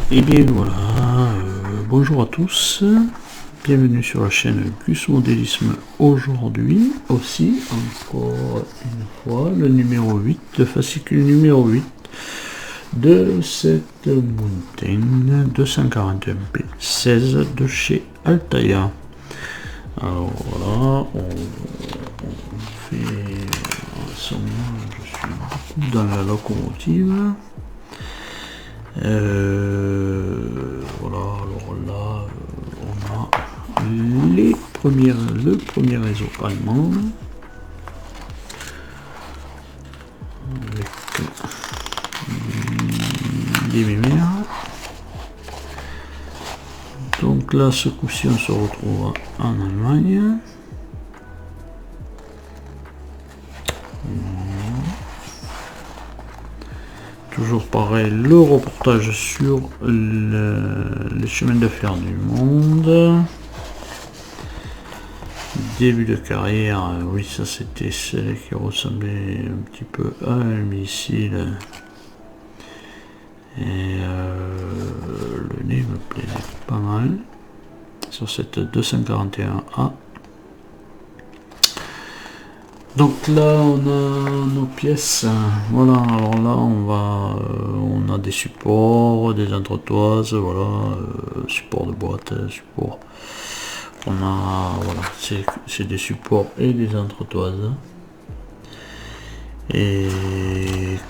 Et bien voilà, bonjour à tous, bienvenue sur la chaîne Gus Modélisme. Aujourd'hui aussi, encore une fois, le numéro 8, le fascicule numéro 8 de cette Mountain 241p16 de chez Altaïa. Alors voilà, on fait, en ce moment je suis beaucoup dans la locomotive. Voilà, alors là on a le premier réseau allemand avec les mémères. Donc là ce coup-ci on se retrouve en Allemagne. Toujours pareil, le reportage sur les chemins de fer du monde. Début de carrière, oui ça c'était celle qui ressemblait un petit peu à un missile. Et le nez me plaisait pas mal sur cette 241A. Donc là on a nos pièces, voilà, alors là on a des supports, des entretoises, voilà, support de boîte, support, on a, voilà, c'est des supports et des entretoises, et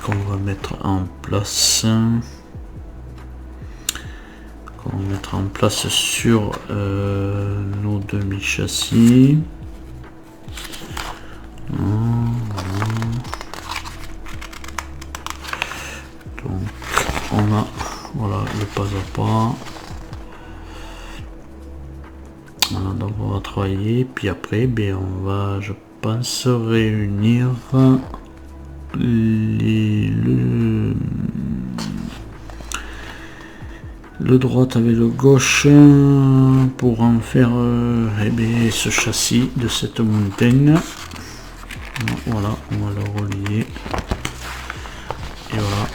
qu'on va mettre en place, sur nos demi-châssis. Donc on a, voilà, le pas à pas. Voilà, donc on va travailler, puis après on va, je pense, réunir le droite avec le gauche pour en faire ce châssis de cette montagne. Voilà, on va le relier et voilà,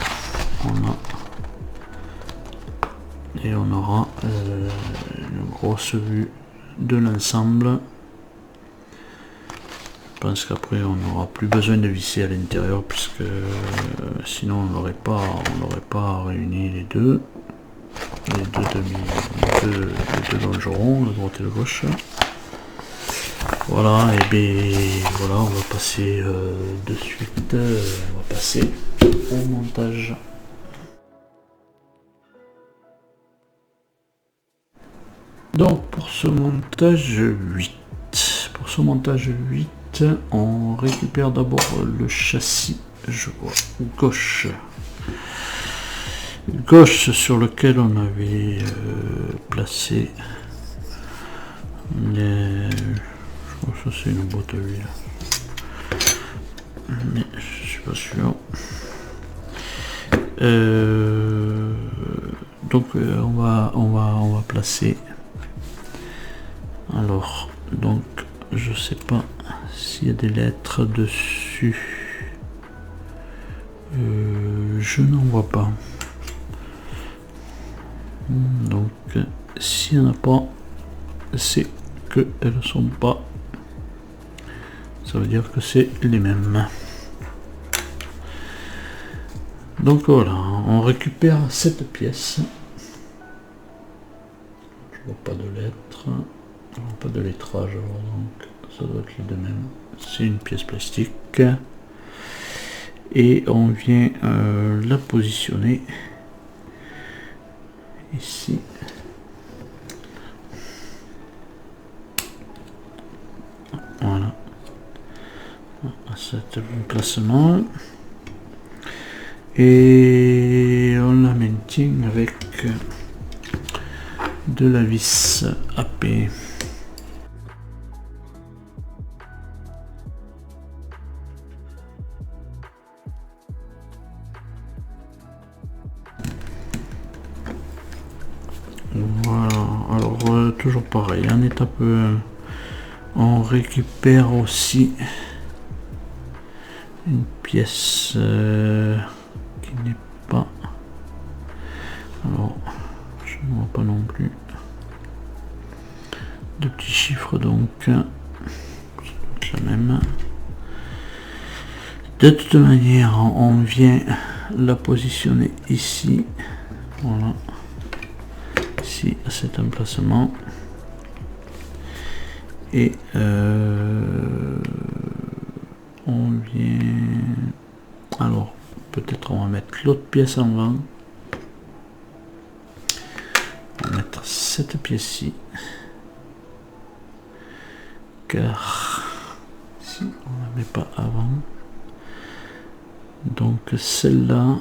on aura une grosse vue de l'ensemble. Je pense qu'après on n'aura plus besoin de visser à l'intérieur, puisque sinon on n'aurait pas réuni les deux longerons, le droite et le gauche. Voilà, et bien voilà, on va passer de suite, on va passer au montage. Donc pour ce montage 8, on récupère d'abord le châssis, je vois, gauche sur lequel on avait placé les... Je crois que ça c'est une boîte à huile, mais je suis pas sûr. Donc on va placer. Alors donc je sais pas s'il y a des lettres dessus. Je n'en vois pas. Donc s'il n'y en a pas, c'est que elles ne sont pas. Ça veut dire que c'est les mêmes. Donc voilà, on récupère cette pièce. Je vois pas de lettres, pas de lettrage, donc ça doit être les deux mêmes. C'est une pièce plastique et on vient la positionner ici. Voilà, à cet emplacement, et on la maintient avec de la vis AP. Voilà, alors toujours pareil, en étape on récupère aussi une pièce qui n'est pas, alors on voit pas non plus. Deux petits chiffres donc. La même. De toute manière, on vient la positionner ici. Voilà. Ici à cet emplacement. Et on vient. Alors, peut-être on va mettre l'autre pièce en avant. On va mettre cette pièce-ci. Car si on la met pas avant, donc celle-là,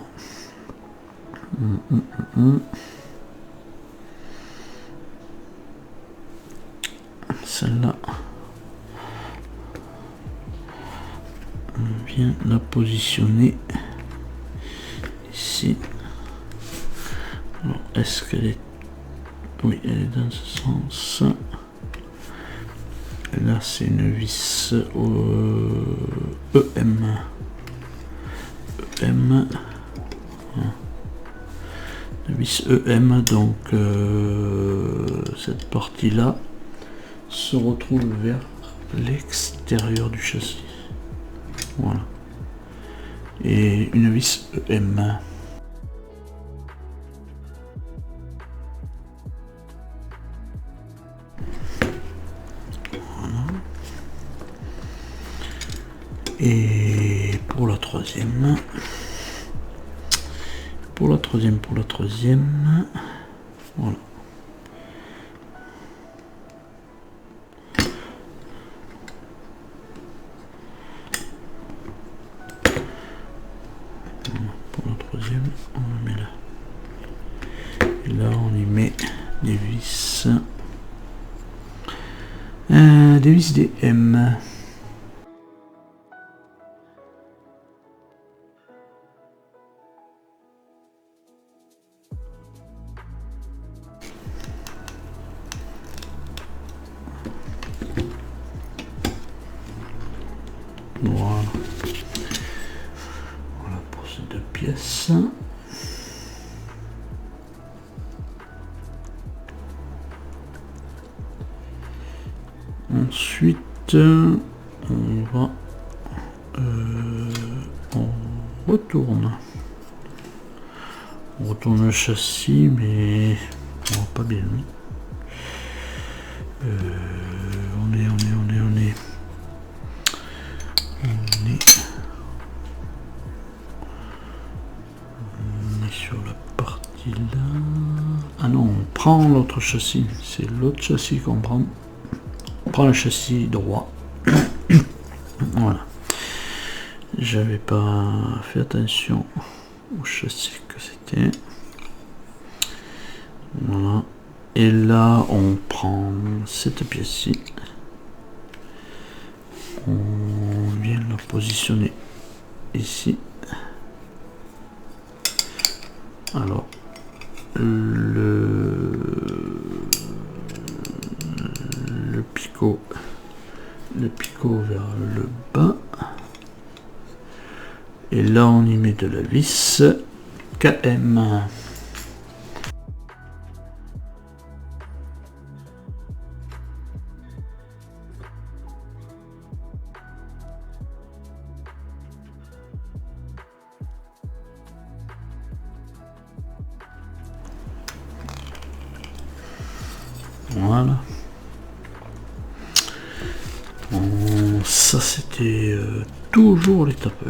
celle-là, on vient la positionner ici. Alors, est-ce qu'elle est... Oui, elle est dans ce sens. Là, c'est une vis EM. EM. Une vis EM, donc cette partie-là se retrouve vers l'extérieur du châssis. Voilà. Et une vis EM. Et pour la troisième, voilà. Pour la troisième, on la met là. Et là, on y met des vis. Des vis DM. Voilà. Voilà pour ces deux pièces. Ensuite, on va on retourne le châssis, mais on va pas bien lui. On est sur la partie là. Ah non, on prend l'autre châssis, c'est l'autre châssis qu'on prend. On prend le châssis droit. Voilà. J'avais pas fait attention au châssis que c'était. Voilà. Et là, on prend cette pièce-ci. On vient la positionner ici. Alors, le picot vers le bas. Et là, on y met de la vis KM. Voilà. Ça, c'était toujours l'étape 1.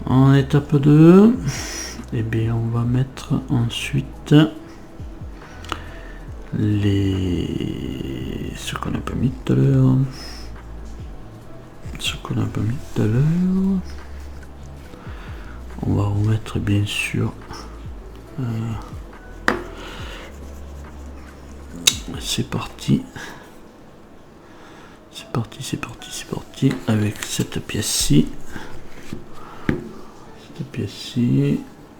En étape 2, et bien on va mettre ensuite ce qu'on n'a pas mis tout à l'heure. On va remettre bien sûr c'est parti avec cette pièce-ci.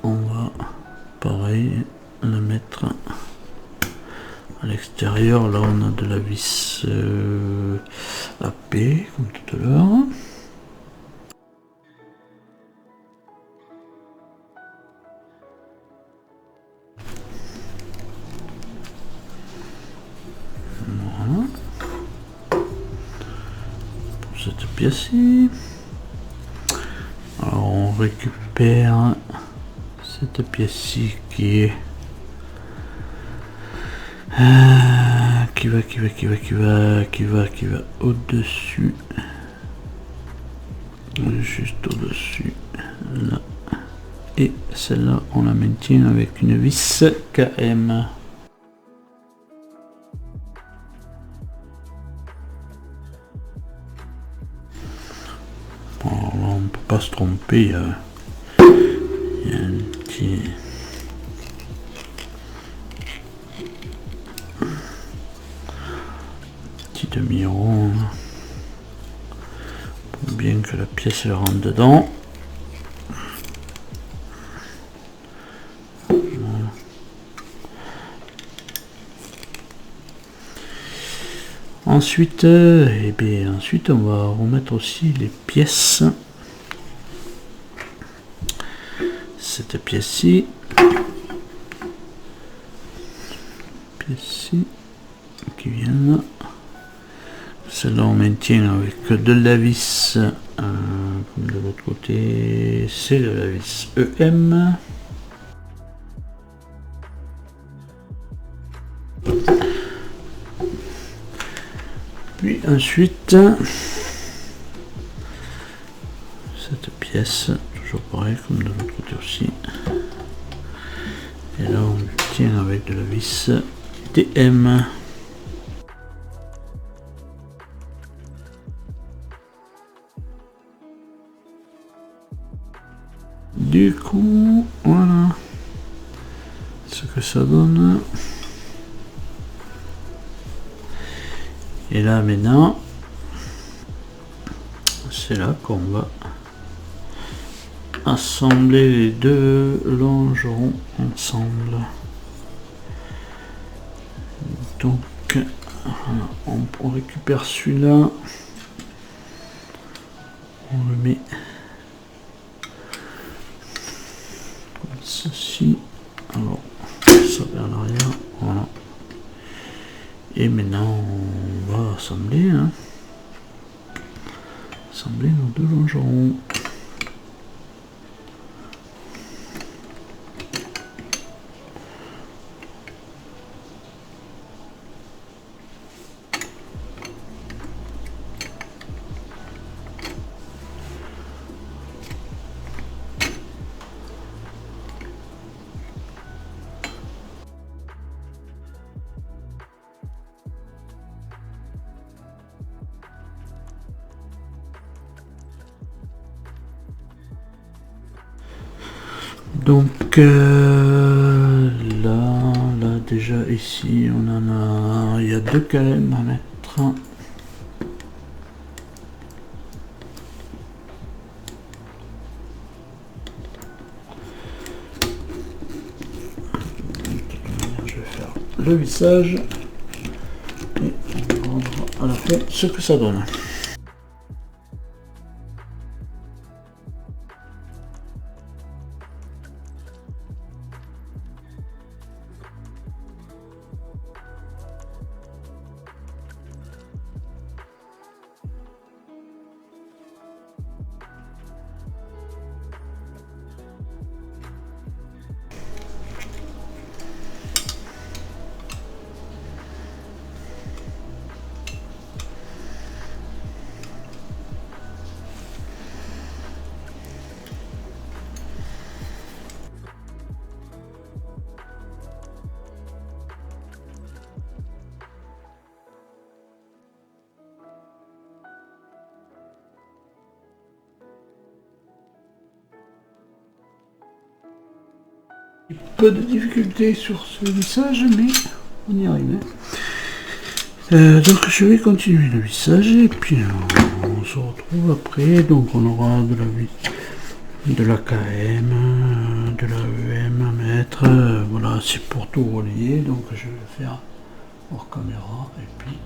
On va pareil la mettre à l'extérieur. Là on a de la vis AP comme tout à l'heure. cette pièce-ci. Alors on récupère cette pièce-ci qui est qui va au-dessus, juste au-dessus, là. Et celle-là, on la maintient avec une vis KM. Alors là, on ne peut pas se tromper, il y a un petit... demi-rond pour bien que la pièce rentre dedans. Voilà. Ensuite, ensuite on va remettre aussi les pièces. Cette pièce-ci, qui vient là. Celle-là on maintient avec de la vis, comme de l'autre côté, c'est de la vis EM. Puis ensuite, cette pièce, toujours pareil comme de l'autre côté aussi. Et là on tient avec de la vis TM. Du coup, voilà ce que ça donne. Et là maintenant, c'est là qu'on va assembler les deux longerons ensemble. Donc, voilà, on récupère celui-là, on le met comme ceci. Alors, ça vers l'arrière, voilà. Et maintenant, on va assembler, assembler nos deux longerons. Donc là déjà ici on en a, il y a deux KM à mettre. Je vais faire le vissage et on va rendre à la fin ce que ça donne. Peu de difficultés sur ce vissage, mais on y arrive. Donc je vais continuer le vissage et puis on se retrouve après. Donc on aura de la KM, de la EM à mettre. Voilà, c'est pour tout relier. Donc je vais le faire hors caméra et puis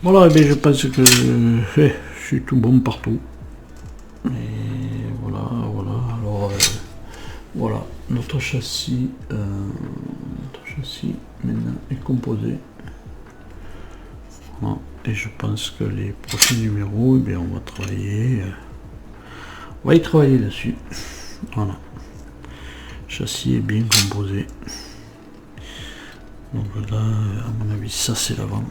voilà. Et bien, je pense que je suis tout bon partout. Et voilà. Alors voilà, notre châssis maintenant est composé. Voilà. Et je pense que les prochains numéros, eh bien, on va y travailler dessus. Voilà. Le châssis est bien composé. Donc là, à mon avis, ça c'est l'avant.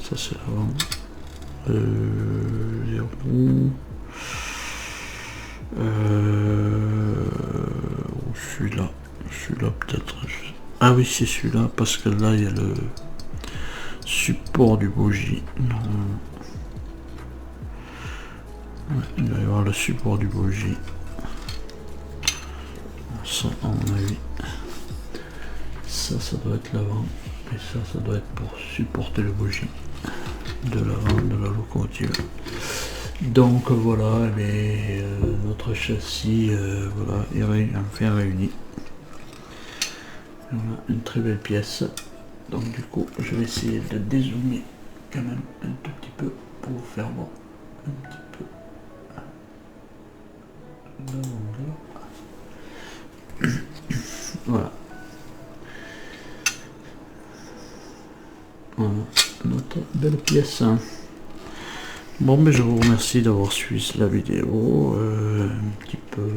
Ça c'est l'avant. Les roues. Celui-là. Celui-là peut-être. Ah oui, c'est celui-là, parce que là, il y a le support du bougie. Ouais, il va y avoir le support du bougie. Ça, à mon avis, ça doit être l'avant. Et ça doit être pour supporter le bougie de l'avant de la locomotive. Donc voilà, notre châssis voilà, est enfin réuni. Voilà, une très belle pièce. Donc du coup, je vais essayer de dézoomer quand même un tout petit peu pour vous faire voir un petit peu la longueur. Voilà. Voilà, notre belle pièce. Bon, mais je vous remercie d'avoir suivi la vidéo, un petit peu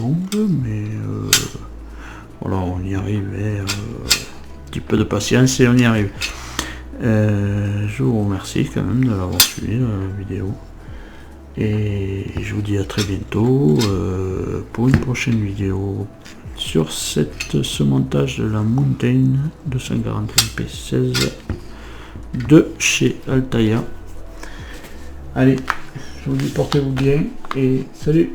longue, mais voilà, on y arrivait, un petit peu de patience et on y arrive. Je vous remercie quand même de l'avoir suivi la vidéo, et je vous dis à très bientôt pour une prochaine vidéo sur ce montage de la Mountain 241 P16 de chez Altaïa. Allez, je vous dis portez-vous bien et salut.